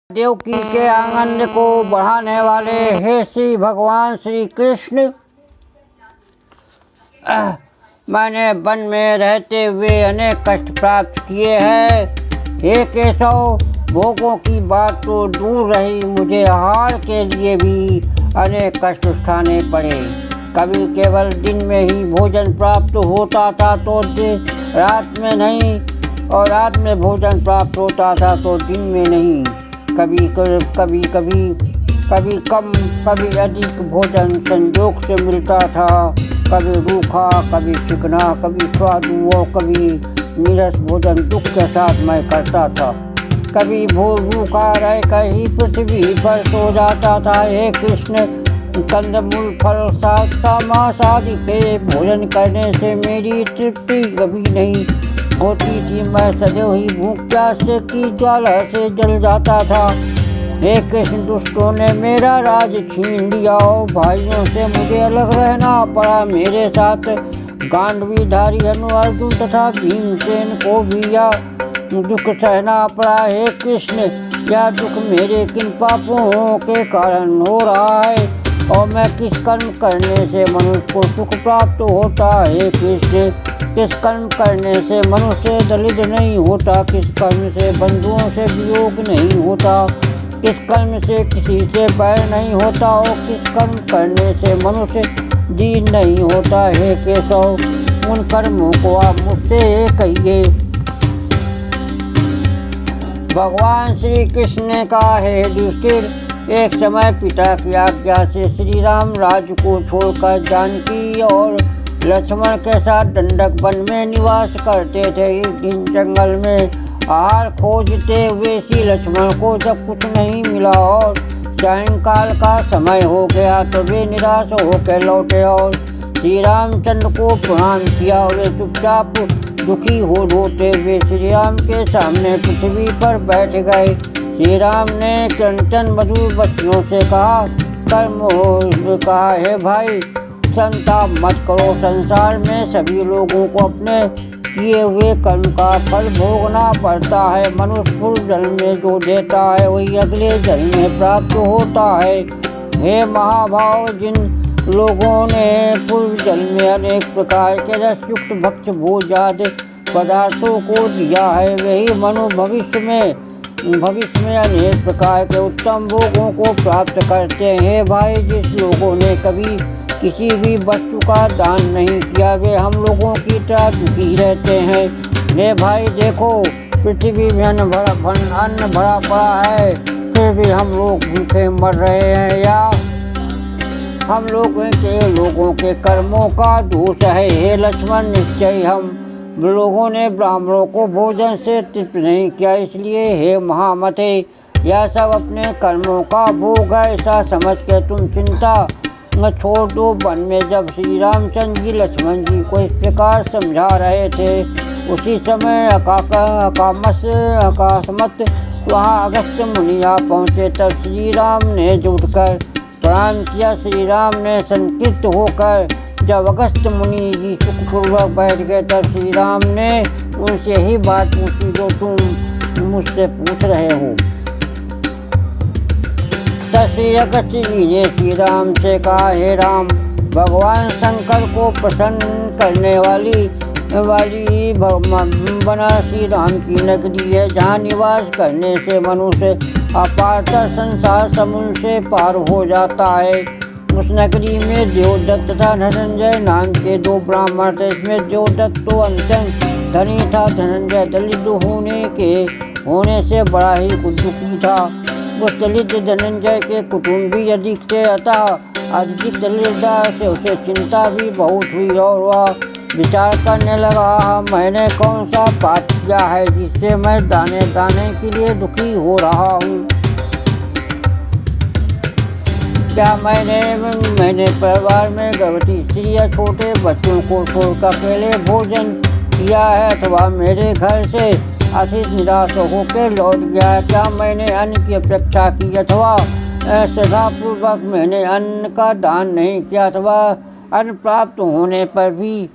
देवकी के आनंद को बढ़ाने वाले हे श्री भगवान श्री कृष्ण, मैंने वन में रहते हुए अनेक कष्ट प्राप्त किए हैं। हे केशव, भोगों की बात तो दूर रही, मुझे आहार के लिए भी अनेक कष्ट उठाने पड़े। कभी केवल दिन में ही भोजन प्राप्त होता था तो रात में नहीं, और रात में भोजन प्राप्त होता था तो दिन में नहीं। कभी कम कभी अधिक भोजन संयोग से मिलता था, कभी रूखा कभी चिकना, कभी स्वादु और कभी नीरस भोजन दुख के साथ मैं करता था। कभी भूखा रहकर ही पृथ्वी पर सो जाता था। हे कृष्ण, कंदमूल फल शाक मांस आदि के भोजन करने से मेरी तृप्ति कभी नहीं होती थी। मैं सदैव ही भूख प्यास की ज्वाला से जल जाता था। हे कृष्ण, दुष्टों ने मेरा राज छीन लिया और भाइयों से मुझे अलग रहना पड़ा। मेरे साथ गांडीवधारी अर्जुन तथा भीमसेन को भी यह दुख सहना पड़ा। हे कृष्ण, यह दुख मेरे किन पापों के कारण हो रहा है और मैं किस कर्म करने से मनुष्य को सुख प्राप्त होता है? हे कृष्ण, किस कर्म करने से मनुष्य दलित नहीं होता, किस कर्म से बंधुओं से वियोग नहीं होता, किस कर्म से किसी से बैर नहीं होता और किस कर्म करने से मनुष्य दीन नहीं होता? हे केशव, उन कर्मों को आप मुझसे कहिए। भगवान श्री कृष्ण ने कहा, हे युधिष्ठिर, एक समय पिता की आज्ञा से श्री राम राज्य को छोड़कर जानकी और लक्ष्मण के साथ दंडक वन में निवास करते थे। एक दिन जंगल में आहार खोजते हुए श्री लक्ष्मण को जब कुछ नहीं मिला और सायंकाल का समय हो गया तो वे निराश होकर लौटे और श्री रामचंद्र को प्रणाम किया। वे चुपचाप दुखी हो रोते हुए श्री राम के सामने पृथ्वी पर बैठ गए। श्री राम ने कंचन मधुर वचनों से कहा, हे भाई, संताप मत करो। संसार में सभी लोगों को अपने किए हुए कर्म का फल भोगना पड़ता है। मनुष्य पूर्व जन्म में जो देता है वही अगले जन्म में प्राप्त होता है। हे महाभाव, जिन लोगों ने पूर्व जन्म में अनेक प्रकार के रसयुक्त भक्ष्य भोज आदि पदार्थों को दिया है, वही मनु भविष्य में अनेक प्रकार के उत्तम भोगों को प्राप्त करते हैं। भाई, जिस लोगों ने कभी किसी भी वस्तु का दान नहीं किया वे हम लोगों की तरह दुखी रहते हैं। हे भाई देखो, पृथ्वी में अन्न भरा पड़ा है, फिर भी हम लोग भूखे मर रहे हैं, या हम लोगों के कर्मों का दोष है? हे लक्ष्मण, निश्चय हम लोगों ने ब्राह्मणों को भोजन से तृप्त नहीं किया, इसलिए हे महामते, यह सब अपने कर्मों का भोग है। ऐसा समझ के तुम चिंता छोड़ दो। वन में जब श्री रामचंद्र जी लक्ष्मण जी को इस प्रकार समझा रहे थे, उसी समय अकाशमत वहाँ अगस्त्य मुनि आ पहुँचे। तब श्री राम ने उठकर प्रणाम किया। श्री राम ने संतुष्ट होकर जब अगस्त्य मुनि जी सुखपूर्वक बैठ गए तब श्री राम ने उनसे ही बात पूछी जो तुम मुझसे पूछ रहे हो। तब श्री अगस्त्य जी ने श्री राम से कहा, हे राम, भगवान शंकर को प्रसन्न करने वाली बना श्री राम की नगरी है, जहाँ निवास करने से मनुष्य अपारतर संसार समुद्र से पार हो जाता है। उस नगरी में देवदत्त तथा धनंजय नाम के दो ब्राह्मण थे। इसमें देवदत्त तो अत्यंत धनी था, धनंजय दलित होने से बड़ा ही दुखी था। उस दलित धनंजय के कुटुंब भी अधिक थे, अतः अधिक दलितता से उसे चिंता भी बहुत हुई और वह विचार करने लगा, मैंने कौन सा पाप किया है जिससे मैं दाने के लिए दुखी हो रहा हूँ? क्या मैंने परिवार में गर्भवती स्त्री या छोटे बच्चों को छोड़कर अकेले भोजन किया है, अथवा मेरे घर से अतिथि निराश होकर लौट गया है? क्या मैंने अन्न की अपेक्षा की अथवा श्रद्धापूर्वक मैंने अन्न का दान नहीं किया, अथवा अन्न प्राप्त होने पर भी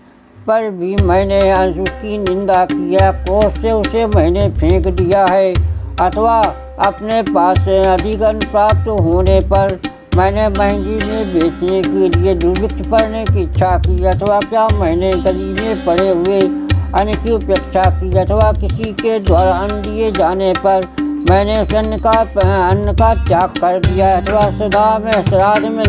मैंने उसकी निंदा की है, क्रोध से उसे मैंने फेंक दिया है, अथवा अपने पास से अधिक अन्न प्राप्त होने पर मैंने महंगी में बेचने के लिए दुर्भिक्ष पड़ने की इच्छा की, अथवा क्या मैंने गली में पड़े हुए अन्न की उपेक्षा की, अथवा किसी के द्वारा अन्न दिए जाने पर मैंने उस अन्न का त्याग कर दिया, अथवा श्राद्ध में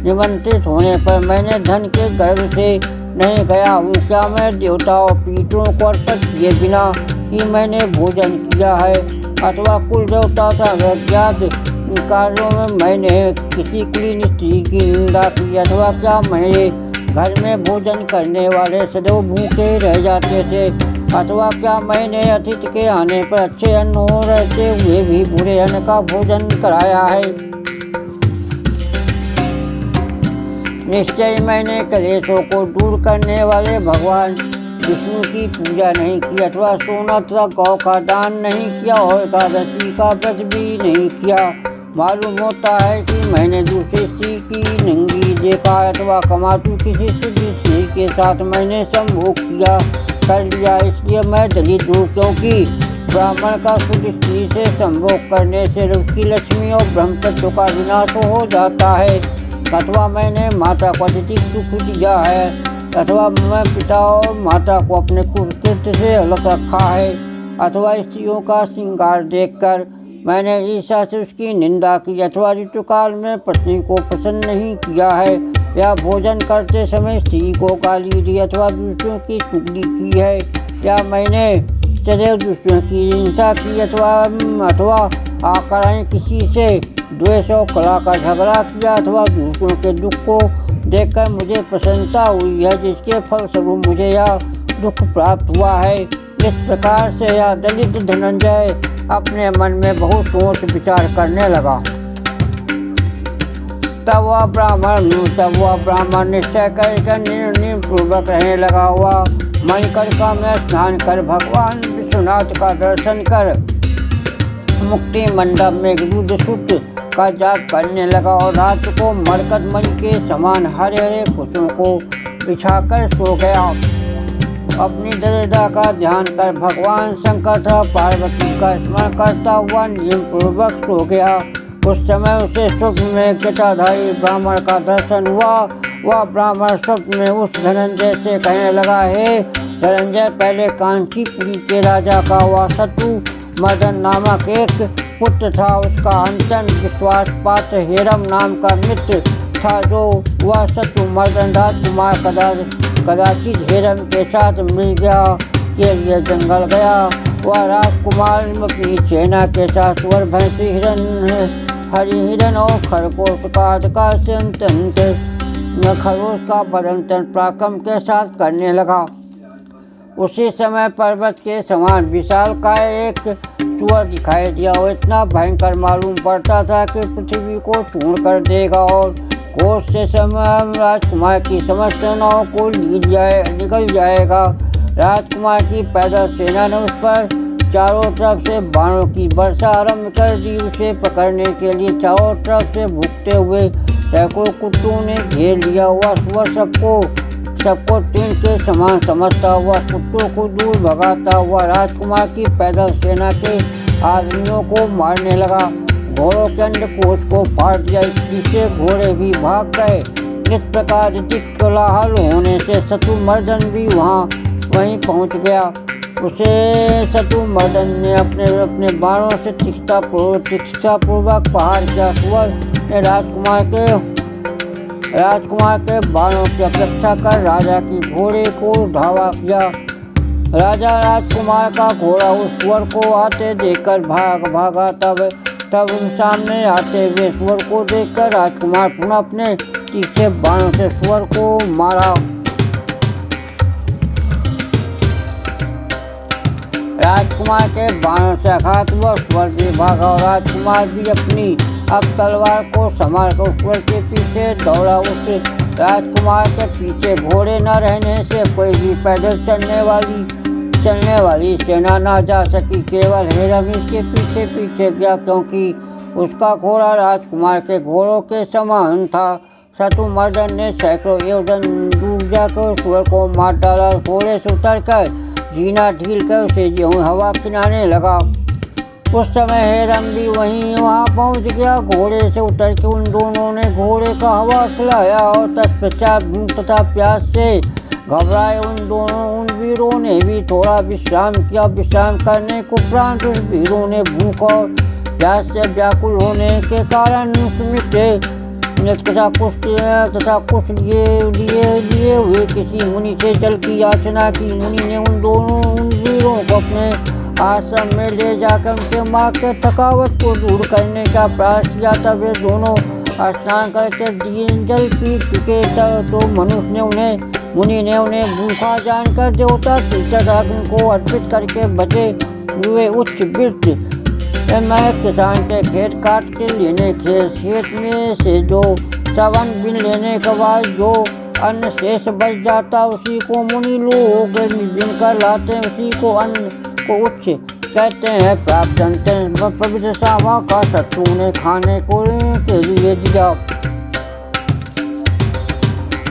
निमंत्रित होने पर मैंने धन के गर्भ से नहीं गया हूँ। क्या मैं देवताओं पितरों को अर्पित किए बिना ही मैंने भोजन किया है, अथवा कुल देवता था ज्ञात कार्यों में मैंने किसी कुलीन स्त्री की निंदा की, अथवा क्या मेरे घर में भोजन करने वाले सदैव भूखे रह जाते थे, अथवा क्या मैंने अतिथि के आने पर अच्छे अन्न हो रहते हुए भी बुरे अन्न का भोजन कराया है। निश्चय मैंने कलेशों को दूर करने वाले भगवान विष्णु की पूजा नहीं की, अथवा सोना तथा गौ का दान नहीं किया और एकादशी का व्रत भी नहीं किया। मालूम होता है कि मैंने दूसरी स्त्री की नंगी देखा, अथवा कमातु किसी स्त्री के साथ मैंने संभोग किया कर लिया, इसलिए मैं दलित हूँ, क्योंकि ब्राह्मण का शुद्ध स्त्री से संभोग करने से उसकी लक्ष्मी और ब्रह्मचर्य का विनाश हो जाता है। अथवा मैंने माता को अतिथि सुख दिया है, अथवा मैं पिता और माता को अपने कुकृत्य से अलग रखा है, अथवा स्त्रियों का श्रृंगार देखकर मैंने ईर्ष्या से उसकी निंदा की, अथवा ऋतुकाल में पत्नी को प्रसन्न नहीं किया है, या भोजन करते समय स्त्री को गाली दी, अथवा दूसरों की चुगली की है, या मैंने सदैव दूसरों की हिंसा की, अथवा आकर किसी से द्वेष और कला का झगड़ा किया, अथवा दूसरों के दुख को देखकर मुझे प्रसन्नता हुई है, जिसके फलस्वरूप मुझे यह दुख प्राप्त हुआ है। इस प्रकार से यह दलित धनंजय अपने मन में बहुत सोच विचार करने लगा। तब वह ब्राह्मण निश्चय कर निर्णय पूर्वक रहने लगा हुआ मणिकर्णिका में स्नान कर भगवान विश्वनाथ का दर्शन कर मुक्ति मंडप में रुद्रसूक्त का जाप करने लगा और रात को मरकत मणि के समान हरे हरे कुसुम को बिछाकर सो गया। अपनी दरिद्रता का ध्यान कर भगवान शंकर तथा पार्वती का स्मरण करता हुआ नियम पूर्वक सो गया। उस समय उसे स्वप्न में जटाधारी ब्राह्मण का दर्शन हुआ। वह ब्राह्मण स्वप्न में उस धनंजय से कहने लगा, हे धनंजय, पहले कांचीपुरी के राजा का वह शत्रु मर्दन नामक एक पुत्र था। उसका अंतन विश्वासपात्र हेरम नाम का मित्र था। जो वह शत्रु मर्दन राजकुमार कदाचित हेरम के साथ मिल गया के लिए जंगल गया। वह राजकुमार अपनी सेना के साथ स्वर भैंसी हरि हिरण और खरगोश का बदंतन पराक्रम के साथ करने लगा। उसी समय पर्वत के समान विशाल का एक सुअर दिखाई दिया। वो इतना भयंकर मालूम पड़ता था कि पृथ्वी को चूर्ण कर देगा और कोष से राजकुमार की समस्त सेनाओं को निगल जाएगा। राजकुमार की पैदल सेना ने उस पर चारों तरफ से बाणों की वर्षा आरंभ कर दी। उसे पकड़ने के लिए चारों तरफ से भूखते हुए सैकड़ों कुत्तों ने घेर लिया हुआ। सुअर सबको तीन के समान समझता हुआ कुत्तों को दूर भगाता हुआ राजकुमार की पैदल सेना के आदमियों को मारने लगा। घोड़ों के अंडकोश को फाड़ दिया। इससे घोड़े भी भाग गए। इस प्रकार कोलाहल होने से शत्रुमर्दन भी वहीं पहुंच गया। उसे शत्रुमर्दन ने अपने बाणों से तीक्ष्णतापूर्वक प्रहार किया। सुअर ने राजकुमार के बाणों की अपेक्षा कर राजा की घोड़े को धावा किया। राजा राजकुमार का घोड़ा उस सुअर को आते देखकर भागा। तब सामने आते हुए सुअर को देखकर राजकुमार पुनः अपने तीखे बाणों से सुअर को मारा। राजकुमार के बाणों से आघात हुआ। सुअर भी भागा और राजकुमार भी अपनी अब तलवार को संभाल कर सुअर के पीछे दौड़ा। उस राजकुमार के पीछे घोड़े न रहने से कोई भी पैदल चलने वाली सेना न जा सकी। केवल हेरम इसके पीछे गया, क्योंकि उसका घोड़ा राजकुमार के घोड़ों के समान था। शत्रुमर्दन ने सैकड़ों योजन दूर जाकर सुअर को मार डाला। घोड़े से उतरकर जीना ढील कर उसे हवा खिलाने लगा। उस समय हेरम भी वहाँ पहुँच गया। घोड़े से उतर के उन दोनों ने घोड़े का हवा खिलाया और तत्पश्चात भूख तथा प्यास से घबराए उन वीरों ने भी थोड़ा विश्राम किया। विश्राम करने को उपरांत उन वीरों ने भूख और प्यास से व्याकुल होने के कारण तथा कुछ लिए हुए किसी मुनि से जल की याचना की। मुनि ने उन वीरों को अपने आश्रम में ले जाकर उनके माँ के थकावट को दूर करने का प्रयास किया। तब वे दोनों स्नान करके जल पी चुके तो मुनि ने उन्हें भूखा जानकर देवता तीसर अग्नि को अर्पित करके बचे हुए उच्च वृक्ष मैं किसान के खेत काट के लेने खेत में से जो चवन बिन लेने के बाद जो अन्न शेष बच जाता उसी को मुनि लोग बिन कर लाते, उसी को अन्न को उच्च कहते हैं। प्राप्त पवित्र सावा का शत्रु ने खाने को के लिए दिया।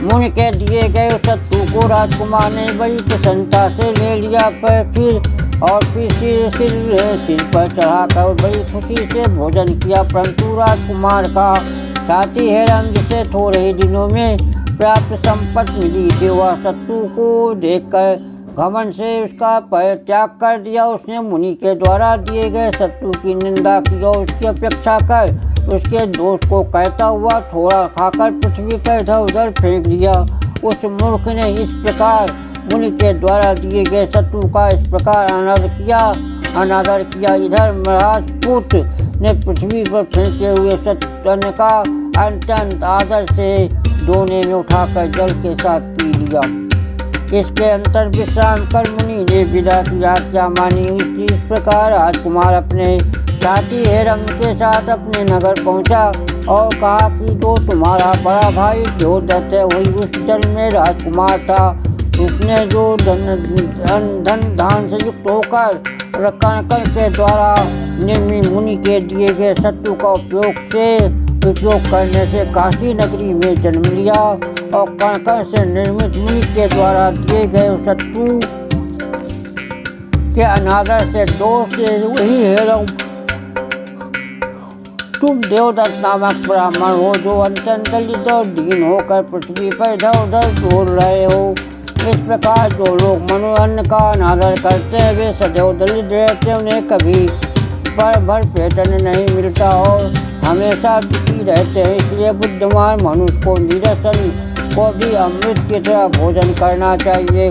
मुनि के दिए गए शत्रु को राजकुमार ने बड़ी प्रसन्नता से ले लिया। फिर सिर पर चढ़ाकर बड़ी खुशी से भोजन किया। परंतु राजकुमार का साथी हेरम जिसे थोड़े ही दिनों में प्राप्त संपत्ति मिली थी, वह शत्रु को देखकर घमंड से उसका परित्याग कर दिया। उसने मुनि के द्वारा दिए गए शत्रु की निंदा की और उसकी अपेक्षा कर उसके दोस्त को कहता हुआ थोड़ा खाकर पृथ्वी पर इधर उधर फेंक दिया। उस मूर्ख ने इस प्रकार मुनि के द्वारा दिए गए शत्रु का इस प्रकार अनादर किया। इधर राजपूत ने पृथ्वी पर फेंके हुए अन्न का अत्यंत आदर से दोने में उठाकर जल के साथ पी लिया। इसके अंतर विश्राम कर मुनि ने विदा की आज्ञा मानी। इस प्रकार राजकुमार अपने साथी हेरम के साथ अपने नगर पहुंचा और कहा कि जो तुम्हारा बड़ा भाई देवदत्त है वही उस जल में राजकुमार था। उसने जो धन से युक्त होकर कणकर के द्वारा निर्मित मुनि के दिए गए शत्रु का उपयोग करने से काशी नगरी में जन्म लिया और कणकर से निर्मित मुनि के द्वारा दिए गए शत्रु के अनादर से दोष से वही हेरम तुम देवदत्त नामक ब्राह्मण हो जो अत्यंत दलित और दीन होकर पृथ्वी पर इधर उधर डोल रहे हो। इस प्रकार जो लोग मनुअन्न का अनादर करते हैं वे सदैव दलित रहते हैं, उन्हें कभी भर पेट नहीं मिलता और हमेशा दुखी रहते हैं। इसलिए बुद्धिमान मनुष्य को निरसन को भी अमृत की तरह भोजन करना चाहिए।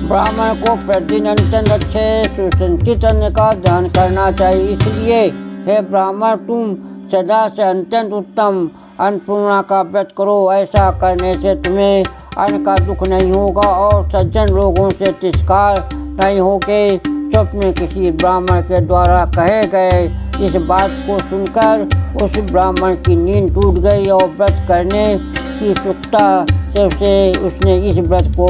ब्राह्मण को प्रतिदिन अत्यंत अच्छे सुसंचित अन्न का दान करना चाहिए। इसलिए हे ब्राह्मण तुम सदा से अत्यंत उत्तम अन्नपूर्णा का व्रत करो। ऐसा करने से तुम्हें अन्न का दुख नहीं होगा और सज्जन लोगों से तिरस्कार नहीं होगे। स्वप्न किसी ब्राह्मण के द्वारा कहे गए इस बात को सुनकर उस ब्राह्मण की नींद टूट गई और व्रत करने की उत्सुकता से उसने इस व्रत को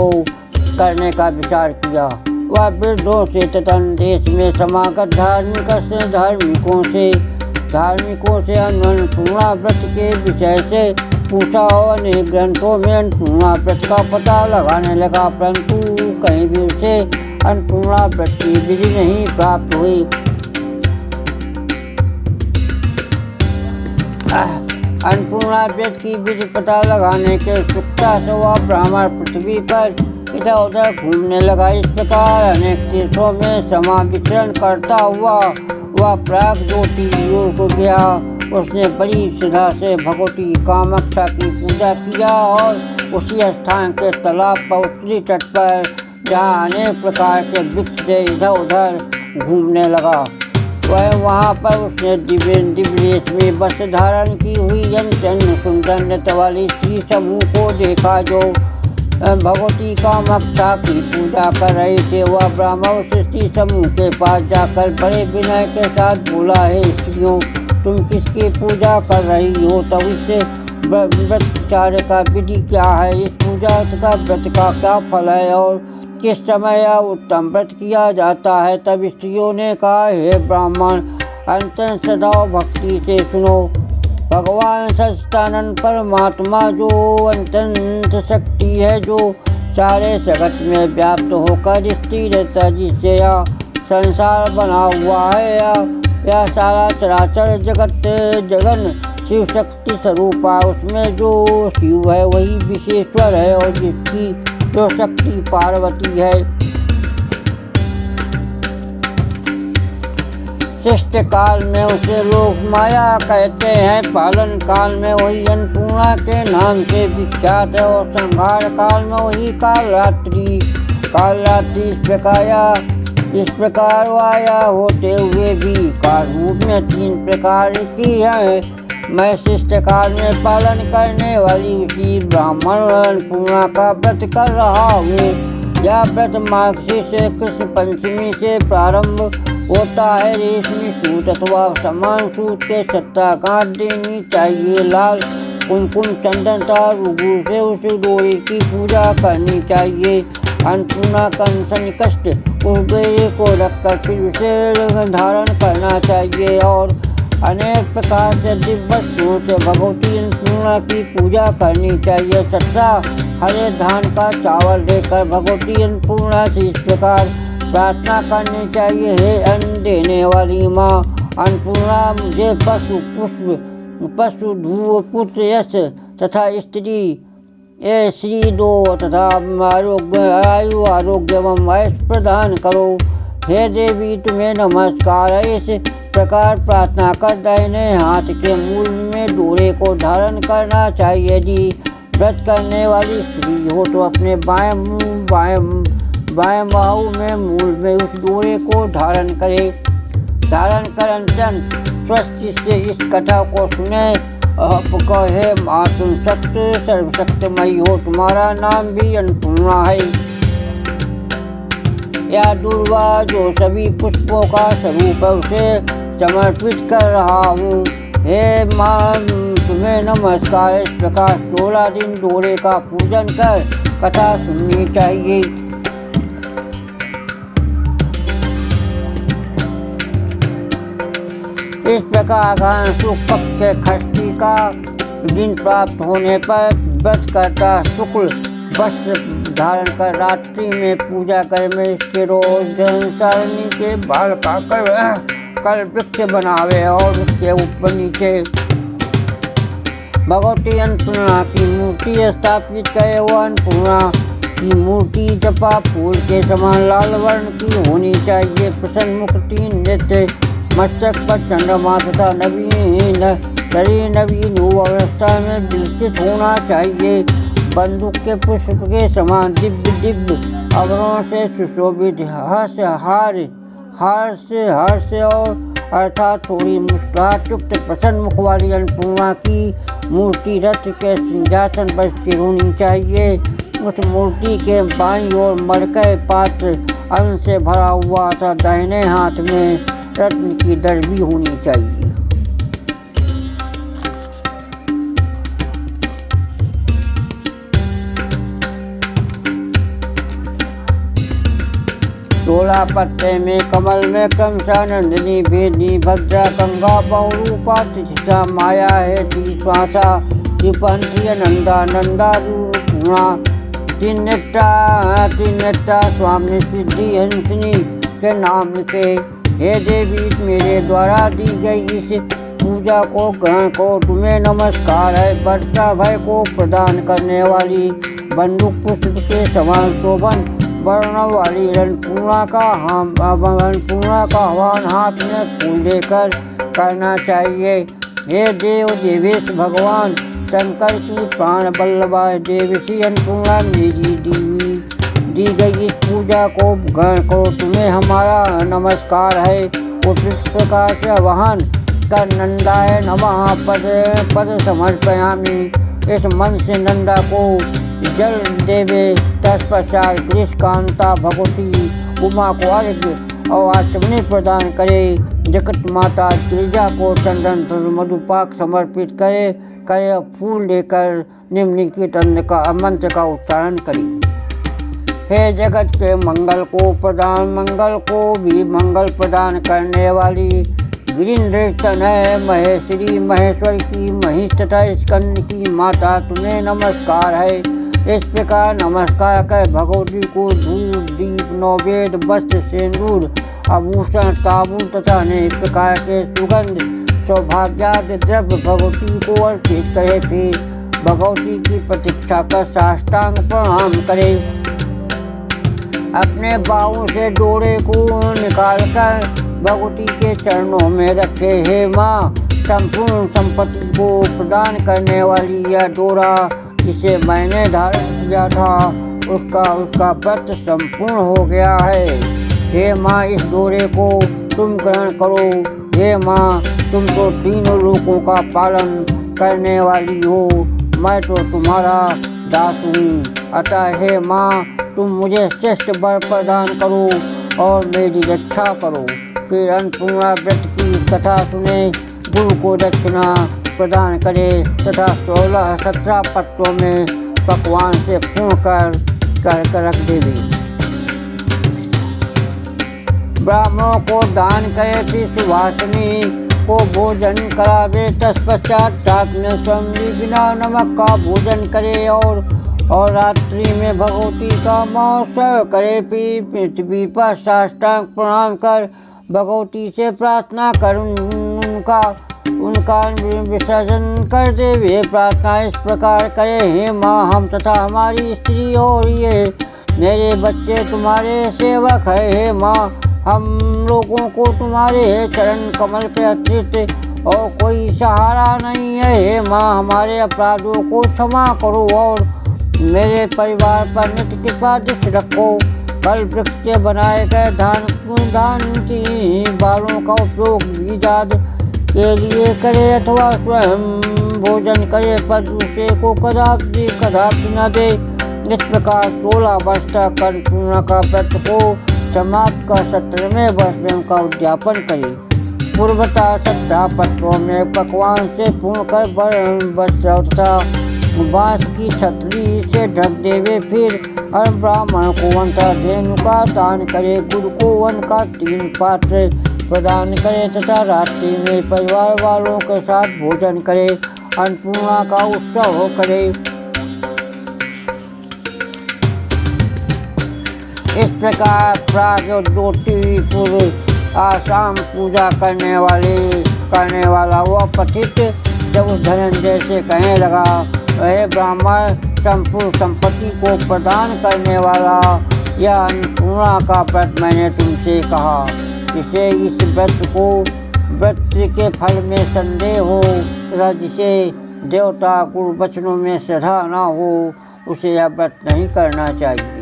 करने का विचार किया। वह वृद्धों से तथा देश में समागत धार्मिकों से अन्नपूर्णा व्रत के विषय से पूछा और अनेक ग्रंथों में अन्नपूर्णा व्रत का पता लगाने लगा, परंतु कहीं भी उसे अन्नपूर्णा व्रत की विधि नहीं प्राप्त हुई। अन्नपूर्णा व्रत की विधि पता लगाने के उत्सुकता से वह ब्राह्मण पृथ्वी पर इधर उधर घूमने लगा। इस प्रकार अनेक तीर्थों में समाविचरण करता हुआ वह प्राग ज्योति को गया। उसने बड़ी श्रद्धा से भगवती कामाख्या की पूजा किया और उसी स्थान के तालाब पर उत्तरी तट पर जहाँ अनेक प्रकार के वृक्ष से इधर उधर घूमने लगा। वहाँ पर उसने दिव्य रेशमी वस्त्र धारण की हुई अत्यंत सुंदर नृत्य वाली स्त्री समूह को देखा जो भगवती कामाख्या की पूजा कर रहे थे। वह ब्राह्मण स्त्री समूह के पास जाकर बड़े विनय के साथ बोला, हे स्त्रियों तुम किसकी पूजा कर रही हो? तब इससे व्रतचार्य का विधि क्या है? इस पूजा तथा व्रत का क्या फल है और किस समय यह उत्तम व्रत किया जाता है? तब स्त्रियों ने कहा, हे ब्राह्मण अत्यंत श्रद्धा और भक्ति से सुनो। भगवान सच्चिदानंद परमात्मा जो अत्यंत शक्ति है, जो सारे जगत में व्याप्त होकर स्थिर रहता, जिससे यह संसार बना हुआ है। यह सारा चराचर जगत जगन शिव शक्ति स्वरूप है। उसमें जो शिव है वही विशेश्वर है और जिसकी जो शक्ति पार्वती है। सृष्टि काल में उसे लोग माया कहते हैं, पालन काल में वही अन्नपूर्णा के नाम से विख्यात है और संहार काल में वही कालरात्रि इस प्रकार वाया होते हुए भी काल रूप में 3 प्रकार की है। मैं शिष्ट काल में पालन करने वाली उसी ब्राह्मण अन्नपूर्णा का व्रत कर रहा हूँ। यह व्रत मार्गशीर्ष कृष्ण पंचमी से प्रारंभ होता है। रेशमी सूत अथवा समान सूत के छत्ता गांठ देनी चाहिए। लाल कुमकुम चंदन तथा रुगु से उस डोरी की पूजा करनी चाहिए। अन्नपूर्णा का सन्निकष्ट उस डोरी को रखकर फिर उसे धारण करना चाहिए और अनेक प्रकार से दिव्य वस्तुओं से भगवती अन्नपूर्णा की पूजा करनी चाहिए तथा हरे धान का चावल देकर भगवती अन्नपूर्णा से इस प्रकार प्रार्थना करनी चाहिए। हे अन्न देने वाली माँ अन्नपूर्णा, मुझे पशु पुष्प पशु धूप पुत्र यश तथा स्त्री श्री दो तथा आयु आरोग्य एवं आयुष प्रदान करो। हे देवी, तुम्हें नमस्कार है। इस प्रकार प्रार्थना कर दाहिने हाथ के मूल में डोरे को धारण करना चाहिए। यदि व्रत करने वाली स्त्री हो तो अपने बाएं बाहु में मूल में उस डोरे को धारण कर अत्यंत स्वस्थ से इस कथा को सुने। आप कहे माँ तुम सत्य सर्वशक्तिमयी हो, तुम्हारा नाम भी अन्नपूर्णा है। या दुर्वा जो सभी पुष्पों का स्वरूप है उसे समर्पित कर रहा हूँ। हे माँ, तुम्हें नमस्कार। इस प्रकार 16 दिन डोरे का पूजन कर कथा सुननी चाहिए। इस प्रकार सुख पक्ष के षष्ठी का दिन प्राप्त होने पर व्रत करता शुक्ल वस्त्र धारण कर रात्रि में पूजा कर में इसके रोज सारणी के बाल काटकर वृक्ष बनावे और उसके ऊपर नीचे भगवती अन्नपूर्णा की मूर्ति स्थापित करे। वह अन्नपूर्णा की मूर्ति जपा फूल के समान लाल वर्ण की होनी चाहिए। प्रसन्न मुख, 3 नेत्र, मस्तक पर चंद्रमा तथा नवीन अवस्था में विकसित होना चाहिए। बंदूक के पुष्प के समान दिव्य अवरों से सुशोभित हर्ष और अर्थात थोड़ी मुस्कुराहट युक्त प्रसन्न मुख वाली अन्नपूर्णा की मूर्ति रथ के सिंहासन पर स्थिर होनी चाहिए। उस मूर्ति के बाईं ओर मरकय पात्र अन्न से भरा हुआ था। दाहिने हाथ में रत्न की दरबी होनी चाहिए। तोला पत्ते में कमल में कंसा नंदिनी भेदी भद्रा गंगा बहुरूपा तिथिसा माया है ती श्वासा त्रिपंथी नंदा नंदा रूपूर्णा तीन नेत्रा स्वामी सिद्धि हंसिनी के नाम लिखे। हे देवी, मेरे द्वारा दी गई इस पूजा को ग्रहण को तुम्हें नमस्कार है। वर्षा भय को प्रदान करने वाली बंदूक पुष्प के समान शोभन वर्ण वाली अन्नपूर्णा का आह्वान हाथ में फूल देकर करना चाहिए। हे देव देवेश भगवान शंकर की प्राण बल्लभा देवसी अन्नपूर्णा मेरी दी गई इस पूजा को ग्रहण करो, तुम्हें हमारा नमस्कार है। उस प्रकार से आह्वान कर नंदाय नमः पद समर्पयामि। इस मन से नंदा को जल देवे। तत्पश्चात ग्रीष्मकांता भगवती उमा को अर्घ्य और आचमनी प्रदान करे। जगत माता गिरिजा को चंदन मधुपाक समर्पित करे फूल लेकर निम्नलिखित मंत्र का उच्चारण करे। हे जगत के मंगल को भी मंगल प्रदान करने वाली गिरिन्द्रतन है महेश्वरी महेश्वर की महिष तथा स्कंद की माता, तुम्हें नमस्कार है। इस प्रकार नमस्कार कर भगवती को धूप दीप नैवेद्य वस्त्र सिंदूर आभूषण तांबूल तथा अनेक प्रकार के सुगंध सौभाग्यादि द्रव्य भगवती को अर्पित करे। फिर भगवती की प्रतीक्षा कर साष्टांग प्रणाम करे। अपने बाहों से डोरे को निकालकर भगवती के चरणों में रखे। हे माँ, संपूर्ण संपत्ति को प्रदान करने वाली यह डोरा जिसे मैंने धारण किया था उसका व्रत संपूर्ण हो गया है। हे माँ, इस डोरे को तुम ग्रहण करो। हे माँ, तुम तो तीनों लोकों का पालन करने वाली हो, मैं तो तुम्हारा दास हूँ। अतः हे माँ, तुम मुझे श्रेष्ठ वर प्रदान करो और मेरी रक्षा करो। फिर अन्नपूर्णा व्रत की कथा सुने, गुरु को दक्षिणा प्रदान करे तथा 16-17 पत्रों में पकवान से पूर्ण कर रख देवी। ब्राह्मणों को दान करे, फिर सुभाषिनी को भोजन करावे। तत्पश्चात रात में स्वयं भी बिना नमक का भोजन करे और रात्रि में भगवती का महोत्सव करे। फिर पृथ्वी पर साष्टांग प्रणाम कर भगवती से प्रार्थना कर उनका विसर्जन कर दे। वे प्रार्थना इस प्रकार करे, हे माँ, हम तथा हमारी स्त्री और ये मेरे बच्चे तुम्हारे सेवक है। हे माँ, हम लोगों को तुम्हारे चरण कमल के अतिरिक्त और कोई सहारा नहीं है। हे माँ, हमारे अपराधों को क्षमा करो और मेरे परिवार पर नित्य कृपा दृष्टि रखो। कल वृक्ष के बनाए गए धान की बालों का उपयोग ईजाद के लिए करे अथवा स्वयं भोजन करे, पर दूसरे को कदापि न दे। इस प्रकार 16 वर्ष तक अन्नपूर्णा का व्रत को समाप्त कर 17वें वर्ष में उनका उद्यापन करे। पूर्वता 17 पत्रों में पकवान से पूर्ण कर वस्त्र तथा बांस की छतरी से ढक देवे। फिर हर ब्राह्मण को धेनु का दान करे, गुरु को वन का 3 पात्र प्रदान करे तथा रात्रि में परिवार वालों के साथ भोजन करे, अन्नपूर्णा का उत्सव करे। इस प्रकार प्रागज्योति पूर्व आसाम पूजा करने वाला वह पथिक जब उस धनंजय से कहने लगा, वह ब्राह्मण संपूर्ण संपत्ति को प्रदान करने वाला यह अन्नपूर्णा का व्रत मैंने तुमसे कहा, जिसे इस व्रत के फल में संदेह हो तथा जिसे देवता गुरु वचनों में श्रद्धा न हो उसे यह व्रत नहीं करना चाहिए।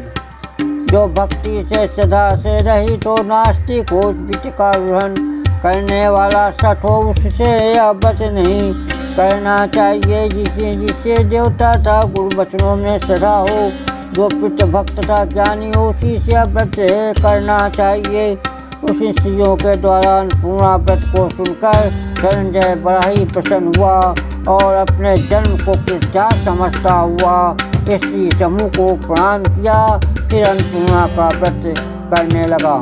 जो भक्ति से श्रद्धा से रहित हो, नास्तिक हो, वित्त का ग्रहण करने वाला सत हो, उससे यह व्रत नहीं करना चाहिए। जिसे देवता था गुरु वचनों में श्रद्धा हो, जो पितृ भक्त तथा ज्ञानी हो, उसी से व्रत करना चाहिए। उस स्त्रियों के द्वारा अन्नपूर्णा व्रत को सुनकर धनंजय बड़ा ही प्रसन्न हुआ और अपने जन्म को कृतज्ञ समझता हुआ स्त्री समूह को प्रणाम किया। फिर अन्नपूर्णा का व्रत करने लगा।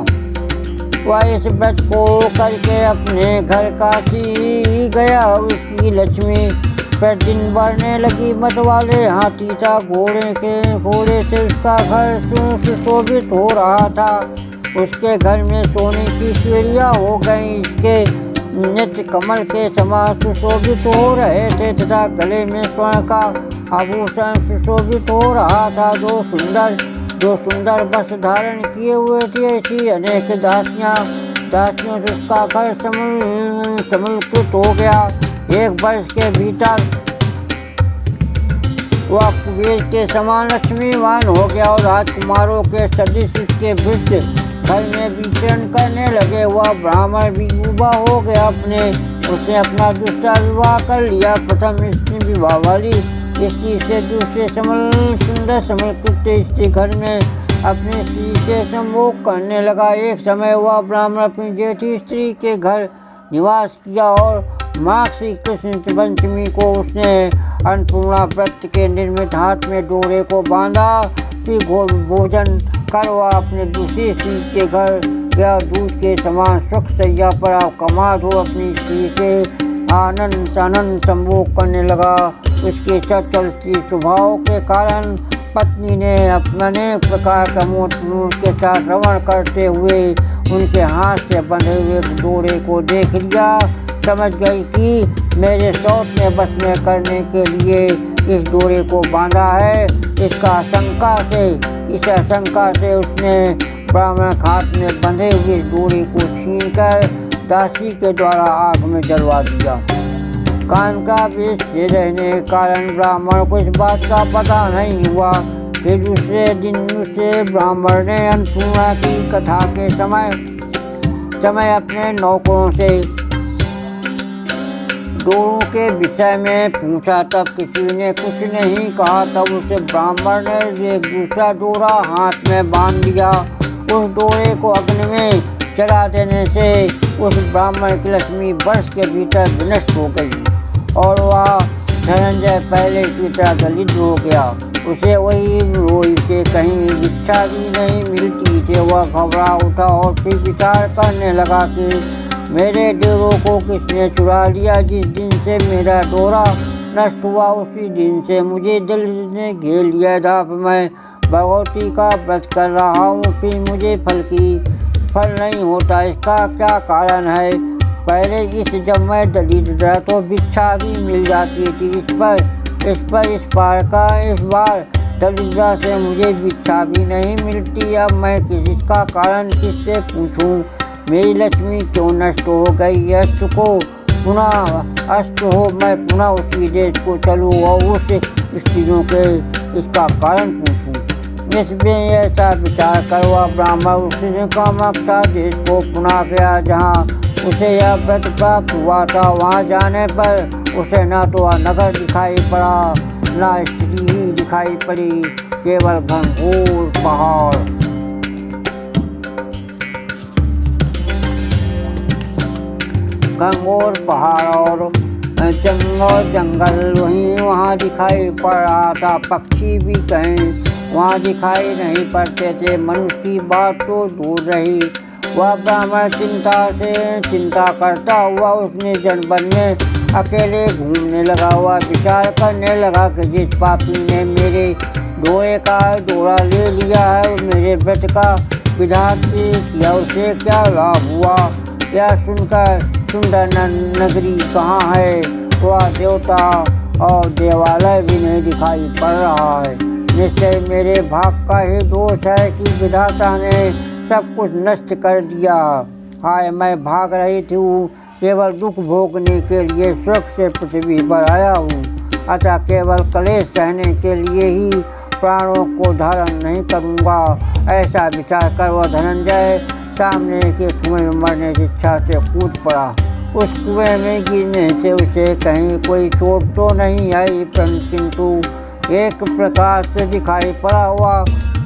वह इस व्रत को करके अपने घर काशी गया। उसकी लक्ष्मी प्रतिदिन बढ़ने लगी। मत वाले हाथी था, घोड़े से उसका घर सुशोभित हो रहा था। उसके घर में सोने की सीढ़ियाँ हो गईं। इसके नित्य कमल के समान सुशोभित हो रहे थे तथा गले में स्वर्ण का आभूषण सुशोभित हो रहा था। जो सुंदर वस्त्र धारण किए हुए थे, ऐसी अनेक दासियों से उसका घर समलकृत हो गया। 1 वर्ष के भीतर वह कुबेर के समान लक्ष्मीवान हो गया और राजकुमारों के सदृश उसके वृद्ध घर में विचरण करने लगे। वह ब्राह्मण भी युवा हो गया। उसने अपना दूसरा विवाह कर लिया। प्रथम स्त्री विवाह वाली स्त्री से दूसरे सुंदर समलकृत स्त्री घर में अपनी स्त्री से संभोग करने लगा। एक समय वह ब्राह्मण अपनी जेठी स्त्री के घर निवास किया और माघ श्री कृष्ण पंचमी को उसने अन्नपूर्णा व्रत के निर्मित हाथ में डोरे को बांधा। फिर भोजन कर वह अपने दूसरी स्त्री के घर गया। दूध के समान सुख सैया पर कमाद हो अपनी स्त्री से आनंद संभोग करने लगा। उसके चंचल स्वभाव के कारण पत्नी ने अपने प्रकार का मूर्त के साथ रमण करते हुए उनके हाथ से बंधे हुए डोरे को देख लिया। समझ गई कि मेरे शौक में बस में करने के लिए इस डोरे को बांधा है। इस आशंका से उसने ब्राह्मण हाथ में बंधे हुए डोरे को छीनकर दासी के द्वारा आग में जलवा दिया। कान का विष रहने के कारण ब्राह्मण को इस बात का पता नहीं हुआ। फिर दूसरे दिन उसे ब्राह्मण ने अन्नपूर्णा की कथा के समय अपने नौकरों से डोरों के विषय में पूछा। तब किसी ने कुछ नहीं कहा। तब उसे ब्राह्मण ने एक दूसरा डोरा हाथ में बांध लिया। उस डोरे को अग्नि में चढ़ा देने से उस ब्राह्मण की लक्ष्मी वर्ष के भीतर विनष्ट हो गई और वह धनंजय पहले की तरह दलित हो गया। उसे वही रोई से कहीं भिक्षा भी नहीं मिलती थी। वह घबरा उठा और फिर विचार करने लगा कि मेरे डोरों को किसने चुरा लिया। जिस दिन से मेरा डोरा नष्ट हुआ उसी दिन से मुझे दलित ने घेर लिया था। मैं भगवती का व्रत कर रहा हूँ, फिर मुझे फल नहीं होता। इसका क्या कारण है? पहले जब मैं दलित था तो भिक्षा भी मिल जाती थी। इस बार दरिद्रता से मुझे भिक्षा भी नहीं मिलती। अब मैं इसका कारण किससे पूछूं? मेरी लक्ष्मी क्यों नष्ट हो गई? अस्त हो मैं पुनः उसी देश को चलूँ और उस स्त्रियों के इसका कारण पूछूं। इसमें ऐसा विचार कर वह ब्राह्मण उसी कामाख्या देश को पुनः गया जहाँ उसे यह व्रत प्राप्त हुआ था। वहाँ जाने पर उसे न तो वह नगर दिखाई पड़ा न स्त्री ही दिखाई पड़ी, केवल घनघोर पहाड़ और जंगल वहाँ दिखाई पड़ रहा था। पक्षी भी कहीं वहाँ दिखाई नहीं पड़ते थे। मनुष्य की बात तो दूर रही। वह ब्राह्मण चिंता करता हुआ उसने जनवन में अकेले घूमने लगा। हुआ विचार करने लगा कि जिस पापी ने मेरे डोरे का डोरा ले लिया है मेरे व्रत का विधान किया, उसे क्या लाभ हुआ? यह सुनकर सुंदर नगरी कहाँ है? वह देवता और देवालय भी नहीं दिखाई पड़ रहा है। निश्चय मेरे भाग का ही दोष है कि विधाता ने सब कुछ नष्ट कर दिया। हाय, मैं भाग रही थी केवल दुख भोगने के लिए स्वर्ग से पृथ्वी पर आया हूँ। अतः केवल कलेश सहने के लिए ही प्राणों को धारण नहीं करूँगा। ऐसा विचार कर वह धनंजय सामने के कुएं में मरने की इच्छा से कूद पड़ा। उस कुएं में गिरने से उसे कहीं कोई चोट तो नहीं आई, किंतु एक प्रकाश से दिखाई पड़ा हुआ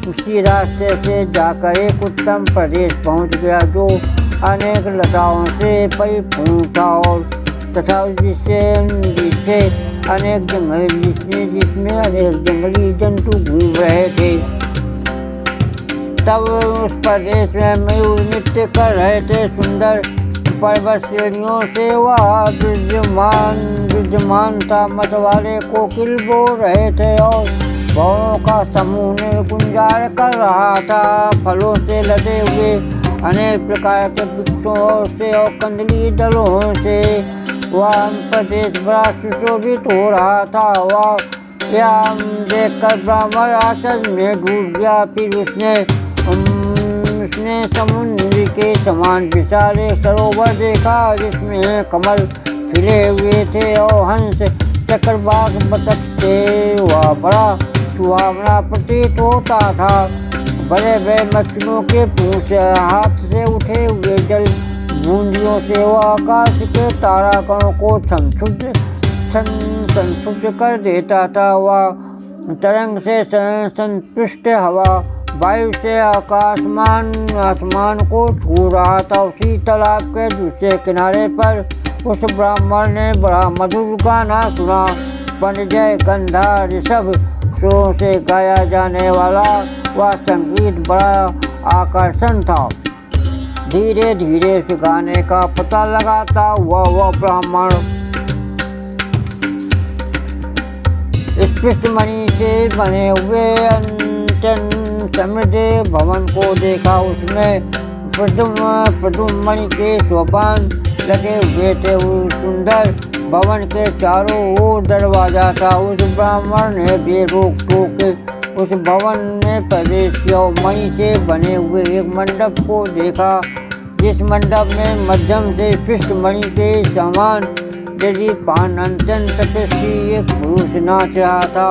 उसी रास्ते से जाकर एक उत्तम प्रदेश पहुंच गया जो अनेक लताओं से परिपूर्ण था और तथा जिसमें अनेक जंगली जंतु घूम रहे थे। तब उस प्रदेश में मयूर नृत्य कर रहे थे। सुंदर पर्वत श्रेणियों से वह विद्यमान था। मत वाले कोकिल बोल रहे थे और भवरों का समूह गुंजार कर रहा था। फलों से लदे हुए अनेक प्रकार के वृक्षों से और कंदली दलों से वह प्रदेश बड़ा सुशोभित हो रहा था। वह यह देखकर ब्राह्मण आश्चर्य में डूब गया। फिर उसने समुद्र के समान विशाल एक सरोवर देखा जिसमें कमल खिले हुए थे और हंस चक्रवाक बतख से वह बड़ा सुहावना प्रतीत होता था। बड़े बड़े मछलियों के पूंछ हाथ से उठे हुए जल बूंदियों से वह आकाश के तारागणों को संतुष्ट कर देता था। वह तरंग से संतुष्ट हवा वायु से आसमान को छू रहा था। उसी तालाब के दूसरे किनारे पर उस ब्राह्मण ने बड़ा मधुर गाना सुना। पंजय गंधा ऋषभ सुरों से गाया जाने वाला वह संगीत बड़ा आकर्षण था। धीरे धीरे उस गाने का पता लगाता हुआ वह ब्राह्मण स्पष्टमणि से बने हुए समृद्ध भवन को देखा। उसमें प्रदुम मणि के सोपान लगे हुए थे। उस सुंदर भवन के चारों ओर दरवाजा था। उस ब्राह्मण ने बेरोक टोक उस भवन में प्रवेश किया और मणि से बने हुए एक मंडप को देखा, जिस मंडप में मध्यम से पृष्ठ मणि के समान यदि पान अंचन तपस्वी एक पुरुष नाच रहा था।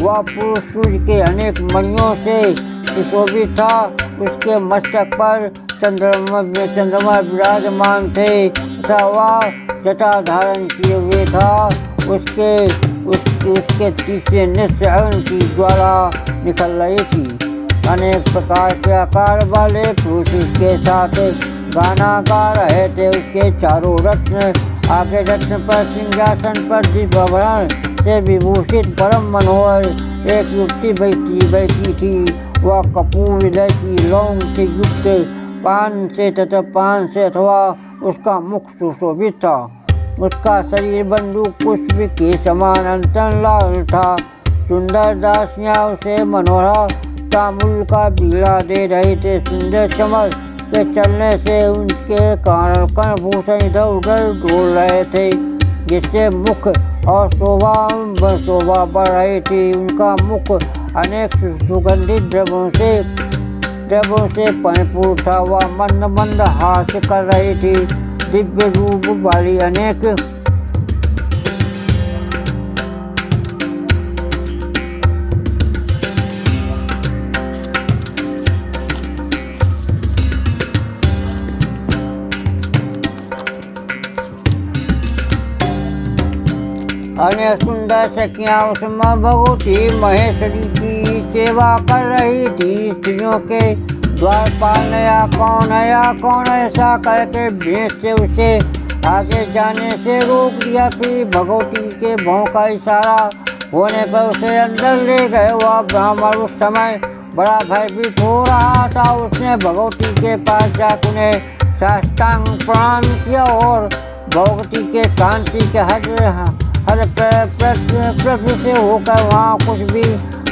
वह पुरुष सूर्य के अनेक मणियों से सुशोभित था। उसके मस्तक पर चंद्रमा विराजमान थे तथा वह जटा धारण किए हुए था। उसके तीसरे नेत्र अग्नि की ज्वाला निकल रही थी। अनेक प्रकार के आकार वाले पुरुष उसके साथ गाना गा रहे थे। उसके चारों रत्न आगे रत्न पर सिंहासन पर दिव्याभरण से विभूषित परम मनोहर एक युवती बैठी थी। वह कपूर, इलायची, लौंग से युक्त पान से तथा पान से अथवा उसका मुख सुशोभित था। उसका शरीर बंदूक पुष्प के समान अंतन लाल था। सुंदर दासियां उसे मनोहर तांबुल का बीड़ा दे रहे थे। सुंदर चमक के चलने से उनके कर्णभूषण इधर उधर डोल रहे थे, जिससे मुख और शोभा बढ़ रही थी। उनका मुख अनेक सुगंधित द्रव्यों से परिपूर्ण था। वह मंद मंद हास्य कर रही थी। दिव्य रूप वाली अनेक सुंदर सखियां उसमें भगवती महेश्वरी की सेवा कर रही थी। स्त्रियों के द्वारपाल ने या कौन ऐसा करके भेष से उसे आगे जाने से रोक दिया। फिर भगवती के भौं का इशारा होने पर उसे अंदर ले गए। वह ब्राह्मण उस समय बड़ा भयभीत हो रहा था। उसने भगवती के पास जाकर उन्हें साष्टांग प्रणाम किया और भगवती के कांति के हद प्रभु से होकर वहाँ कुछ भी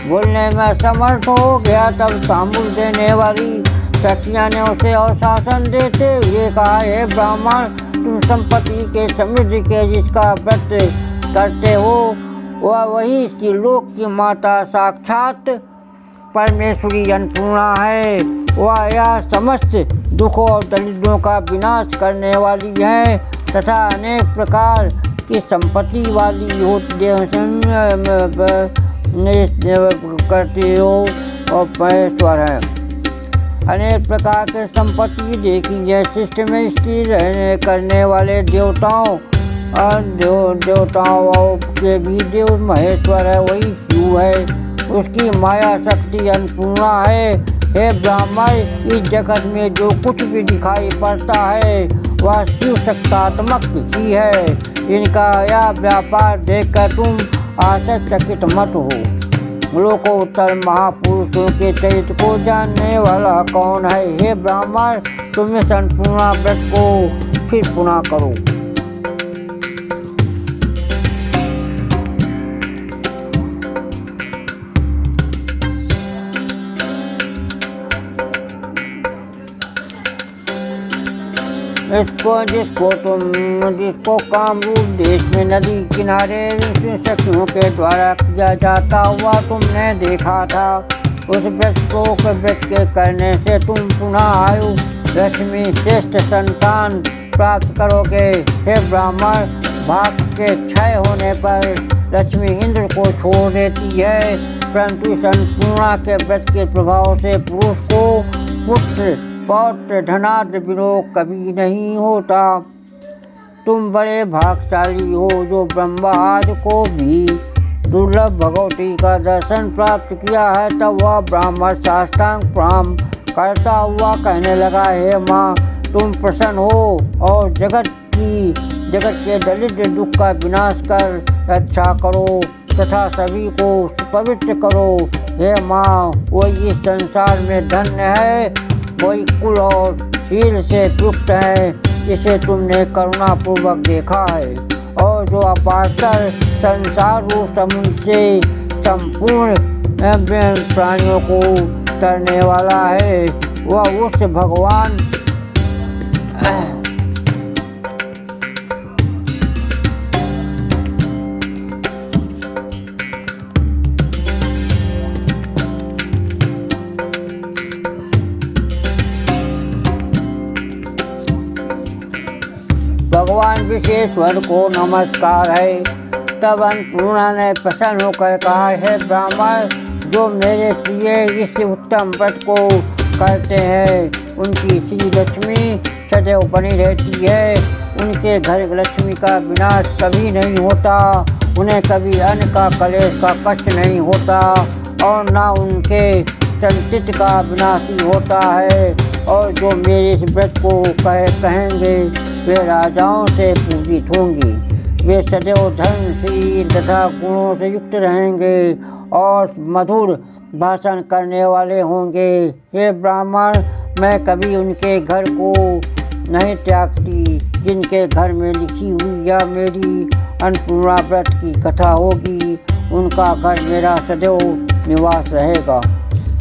बोलने में समर्थ हो गया। तब तांबुल देने वाली सखियां ने उसे अनुशासन देते हुए कहा, हे ब्राह्मण, तुम संपत्ति के समृद्धि के जिसका व्रत करते हो वह वही त्रिलोक की माता साक्षात परमेश्वरी अन्नपूर्णा है। वह यह समस्त दुखों और दरिद्रों का विनाश करने वाली है तथा अनेक प्रकार की संपत्ति वाली होती करती हो और परमेश्वर है। अनेक प्रकार के संपत्ति देखी है। शिष्ट में स्थिर रहने करने वाले देवताओं के भी देव महेश्वर है, वही शिव है। उसकी माया शक्ति अन्नपूर्णा है। हे ब्राह्मण, इस जगत में जो कुछ भी दिखाई पड़ता है वह शिव सत्तात्मक ही है। इनका यह व्यापार देखकर तुम आश्चर्यचकित मत हो। लोकोत्तर महापुरुषों के चरित्र को जानने वाला कौन है? हे ब्राह्मण, तुम इस अन्नपूर्णा व्रत को फिर पुनः करो। जिसको कामरूप देश में नदी किनारे सखियों के द्वारा किया जाता हुआ तुमने देखा था। उस व्रत के करने से तुम पुनः आयु लक्ष्मी श्रेष्ठ संतान प्राप्त करोगे। हे ब्राह्मण, भाग के क्षय होने पर लक्ष्मी इंद्र को छोड़ देती है, परंतु अन्नपूर्णा के व्रत के प्रभाव से पुरुष को पुत्र पौत्र धनार्थ विरोध कभी नहीं होता। तुम बड़े भाग्यशाली हो जो ब्रह्मा आदि को भी दुर्लभ भगवती का दर्शन प्राप्त किया है। तब वह ब्राह्मण साष्टांग प्रणाम करता हुआ कहने लगा, हे माँ, तुम प्रसन्न हो और जगत के दरिद्र दुख का विनाश कर रक्षा करो तथा सभी को पवित्र करो। हे माँ, वही इस संसार में धन्य है, वही कुल और शील से युक्त है जिसे तुमने करुणापूर्वक देखा है और जो अपार संसार रूप समुद्र से संपूर्ण प्राणियों को तरने वाला है। वह उस भगवान भगवान विश्वेश्वर को नमस्कार है। तब अन्नपूर्णा ने प्रसन्न होकर कहा, हे ब्राह्मण, जो मेरे प्रिय इस उत्तम व्रत को करते हैं उनकी श्री लक्ष्मी सदैव बनी रहती है। उनके घर लक्ष्मी का विनाश कभी नहीं होता, उन्हें कभी अन्न का कलेश का कष्ट नहीं होता और ना उनके संचित का विनाश ही होता है। और जो मेरे इस व्रत को कहेंगे वे राजाओं से पूजित होंगी। वे सदैव धनशील तथा गुणों से युक्त रहेंगे और मधुर भाषण करने वाले होंगे। हे ब्राह्मण, मैं कभी उनके घर को नहीं त्यागती जिनके घर में लिखी हुई या मेरी अन्नपूर्णा व्रत की कथा होगी। उनका घर मेरा सदैव निवास रहेगा।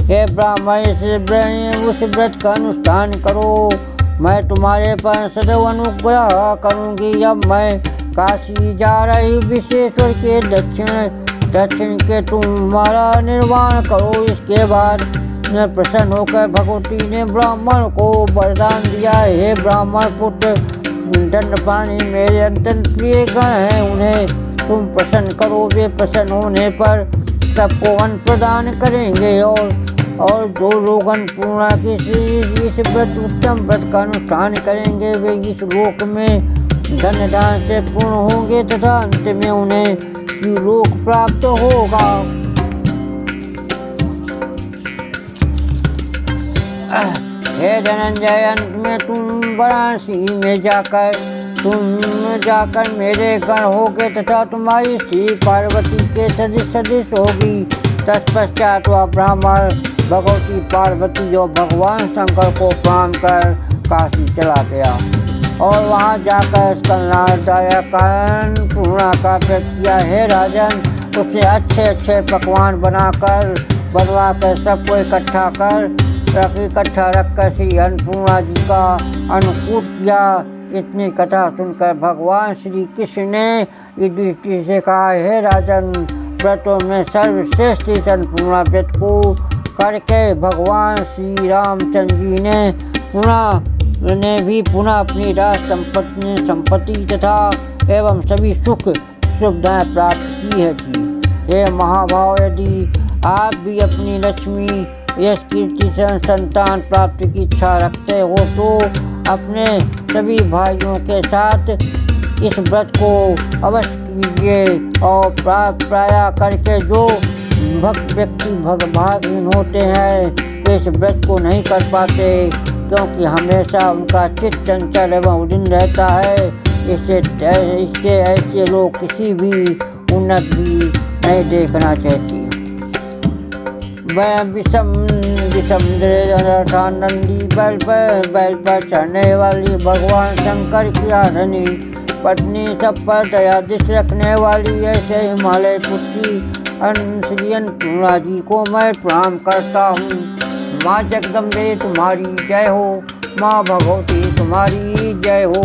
हे ब्राह्मण, उस व्रत का अनुष्ठान करो, मैं तुम्हारे पर सदैव अनुग्रह करूँगी। जब मैं काशी जा रही विश्वेश्वर के दक्षिण के तुम्हारा निर्माण करो। इसके बाद ने प्रसन्न होकर भगवती ने ब्राह्मण को वरदान दिया, हे ब्राह्मण पुत्र, दंडपाणि मेरे अत्यंत प्रिय गण हैं, उन्हें तुम प्रसन्न करो। वे प्रसन्न होने पर सबको अन्न प्रदान करेंगे और जो लोग अन्नपूर्णा की इस व्रत उत्तम व्रत का अनुष्ठान करेंगे वे इस लोक में धन दान से पूर्ण होंगे तथा अंत में उन्हें लोक प्राप्त होगा। हे धनंजय, अंत में तुम वाराणसी में जाकर मेरे गण होगे तथा तुम्हारी श्री पार्वती के सदृश होगी। तत्पश्चात वह ब्राह्मण भगवती पार्वती और भगवान शंकर को प्रणाम कर काशी चला गया और वहाँ जाकर स्कंदनादायक अन्नपूर्णा का व्रत किया। हे राजन, उसने अच्छे पकवान बनवा कर सबको इकट्ठा रखकर श्री अन्नपूर्णा जी का अन्नकूट किया। इतनी कथा सुनकर भगवान श्री कृष्ण ने युधिष्ठिर से कहा, हे राजन, व्रतों में सर्वश्रेष्ठ इस अन्नपूर्णा व्रत को करके भगवान श्री रामचंद्र जी ने भी पुनः अपनी राज संपत्ति तथा एवं सभी सुख सुविधाएं प्राप्त की है थी। हे महाभाव, यदि आप भी अपनी लक्ष्मी यश कीर्ति संतान प्राप्ति की इच्छा रखते हो तो अपने सभी भाइयों के साथ इस व्रत को अवश्य कीजिए और प्राय करके जो भक्त व्यक्ति भागहीन होते हैं वे इस व्रत को नहीं कर पाते क्योंकि हमेशा उनका चित्त चंचल एवं उदिन रहता है। इससे ऐसे लोग किसी भी उन्नत भी नहीं देखना चाहती। वह विषमनंदी बैल पर चढ़ने वाली भगवान शंकर की आधनी पत्नी, सब पर दया दृष्टि रखने वाली ऐसे हिमालय पुत्री श्री अन्नपूर्णा जी को मैं प्रणाम करता हूँ। माँ जगदम्बे तुम्हारी जय हो, माँ भगवती तुम्हारी जय हो।